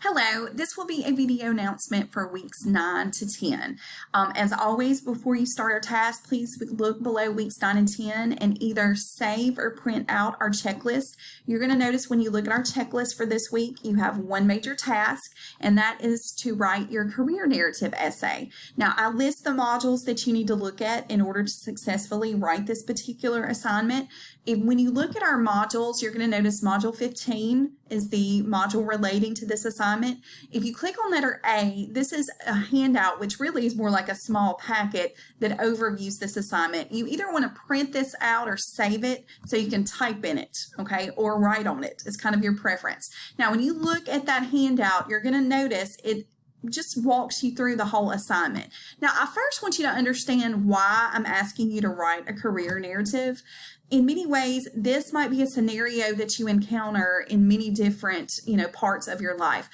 Hello, this will be a video announcement for weeks 9 to 10. As always, before you start our task, please look below weeks 9 and 10 and either save or print out our checklist. You're going to notice when you look at our checklist for this week, you have one major task, and that is to write your career narrative essay. Now, I list the modules that you need to look at in order to successfully write this particular assignment. When you look at our modules, you're going to notice module 15 is the module relating to this assignment. If you click on letter A, this is a handout, which really is more like a small packet that overviews this assignment. You either want to print this out or save it so you can type in it, okay, or write on it. It's kind of your preference. Now, when you look at that handout, you're going to notice it just walks you through the whole assignment. Now, I first want you to understand why I'm asking you to write a career narrative. In many ways, this might be a scenario that you encounter in many different, parts of your life.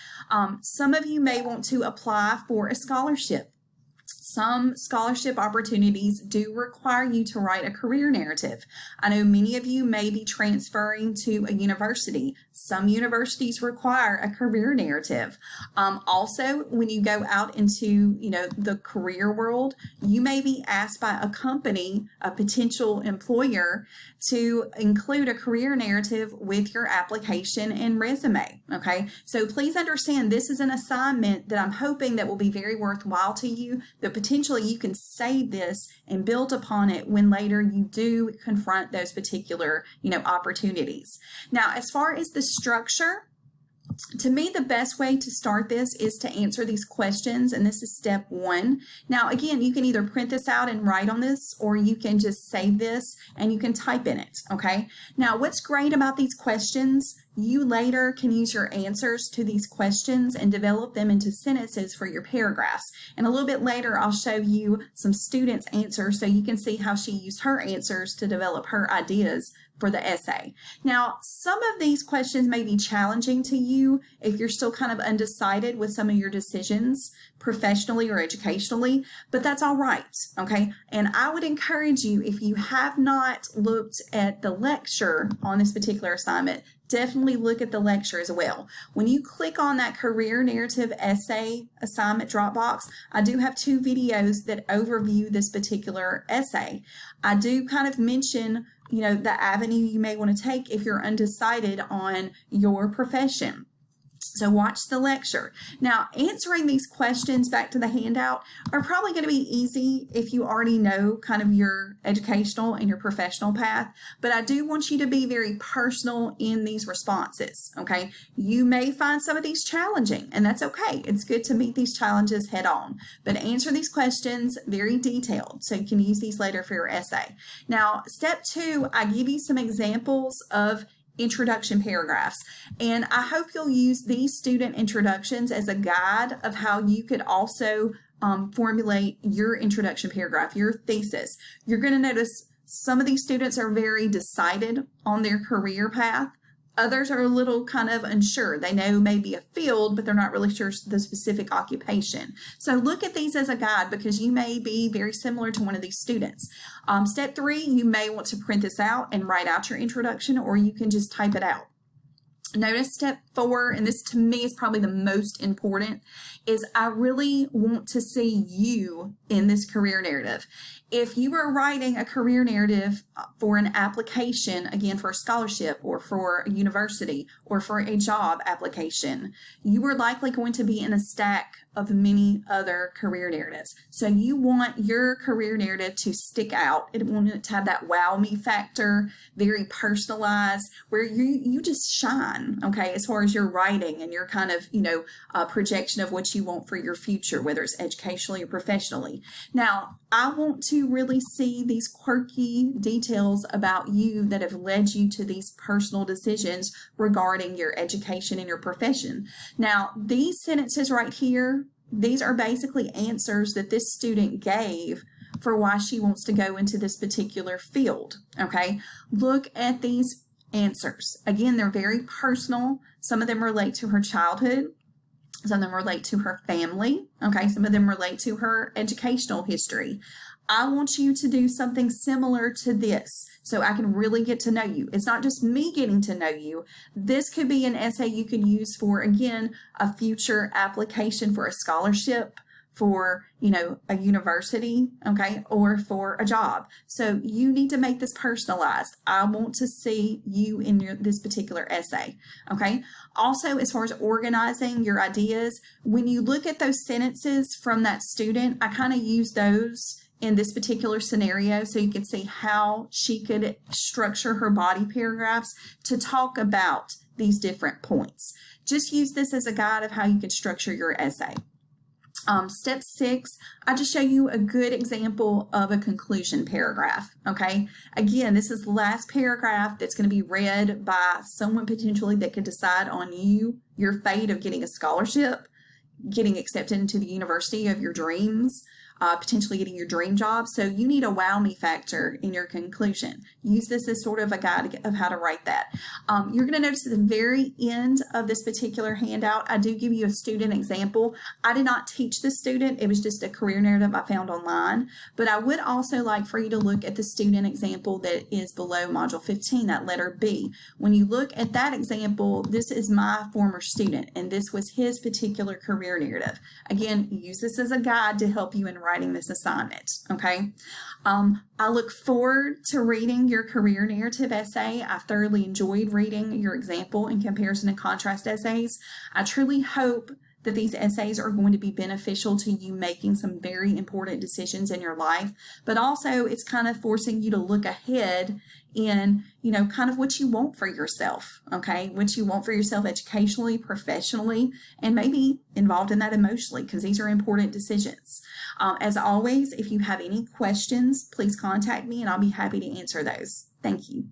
Some of you may want to apply for a scholarship. Some scholarship opportunities do require you to write a career narrative. I know many of you may be transferring to a university. Some universities require a career narrative. Also, when you go out into, the career world, you may be asked by a company, a potential employer, to include a career narrative with your application and resume, okay? So please understand this is an assignment that I'm hoping that will be very worthwhile to you, that potentially you can save this and build upon it when later you do confront those particular, opportunities. Now, as far as the structure, to me, the best way to start this is to answer these questions, and this is step 1. Now, again, you can either print this out and write on this, or you can just save this and you can type in it, okay? Now, what's great about these questions, you later can use your answers to these questions and develop them into sentences for your paragraphs. And a little bit later, I'll show you some students' answers so you can see how she used her answers to develop her ideas for the essay. Now, some of these questions may be challenging to you if you're still kind of undecided with some of your decisions professionally or educationally, but that's all right, okay? And I would encourage you, if you have not looked at the lecture on this particular assignment, definitely look at the lecture as well. When you click on that career narrative essay assignment drop box, I do have 2 videos that overview this particular essay. I do kind of mention the avenue you may want to take if you're undecided on your profession. So watch the lecture. Now, answering these questions back to the handout are probably going to be easy if you already know kind of your educational and your professional path, but I do want you to be very personal in these responses, okay? You may find some of these challenging, and that's okay. It's good to meet these challenges head on, but answer these questions very detailed so you can use these later for your essay. Now, step 2, I give you some examples of introduction paragraphs, and I hope you'll use these student introductions as a guide of how you could also formulate your introduction paragraph, your thesis. You're going to notice some of these students are very decided on their career path. Others are a little kind of unsure. They know maybe a field, but they're not really sure the specific occupation. So look at these as a guide because you may be very similar to one of these students. Step 3, you may want to print this out and write out your introduction, or you can just type it out. Notice step 4, and this to me is probably the most important, is I really want to see you in this career narrative. If you were writing a career narrative for an application, again, for a scholarship or for a university or for a job application, you are likely going to be in a stack of many other career narratives. So you want your career narrative to stick out. You want it to have that wow me factor, very personalized, where you just shine, okay, as far as your writing and your kind of, projection of what you want for your future, whether it's educationally or professionally. Now, I want to really see these quirky details about you that have led you to these personal decisions regarding your education and your profession. Now, these sentences right here, these are basically answers that this student gave for why she wants to go into this particular field, okay? Look at these answers. Again, they're very personal. Some of them relate to her childhood. Some of them relate to her family, okay? Some of them relate to her educational history. I want you to do something similar to this so I can really get to know you. It's not just me getting to know you. This could be an essay you can use for, again, a future application for a scholarship, for, a university, okay, or for a job. So you need to make this personalized. I want to see you in this particular essay, okay? Also, as far as organizing your ideas, when you look at those sentences from that student, I kind of use those in this particular scenario so you can see how she could structure her body paragraphs to talk about these different points. Just use this as a guide of how you can structure your essay. Step 6, I just show you a good example of a conclusion paragraph, okay? Again, this is the last paragraph that's going to be read by someone potentially that could decide on your fate of getting a scholarship, getting accepted into the university of your dreams, potentially getting your dream job. So you need a wow me factor in your conclusion. Use this as sort of a guide of how to write that. You're going to notice at the very end of this particular handout, I do give you a student example. I did not teach this student. It was just a career narrative I found online. But I would also like for you to look at the student example that is below Module 15, that letter B. When you look at that example, this is my former student, and this was his particular career narrative. Again, use this as a guide to help you in writing this assignment, okay? I look forward to reading your career narrative essay. I thoroughly enjoyed reading your example and comparison and contrast essays. I truly hope that these essays are going to be beneficial to you making some very important decisions in your life, but also it's kind of forcing you to look ahead in, kind of what you want for yourself, okay? What you want for yourself educationally, professionally, and maybe involved in that emotionally, because these are important decisions. As always, if you have any questions, please contact me and I'll be happy to answer those. Thank you.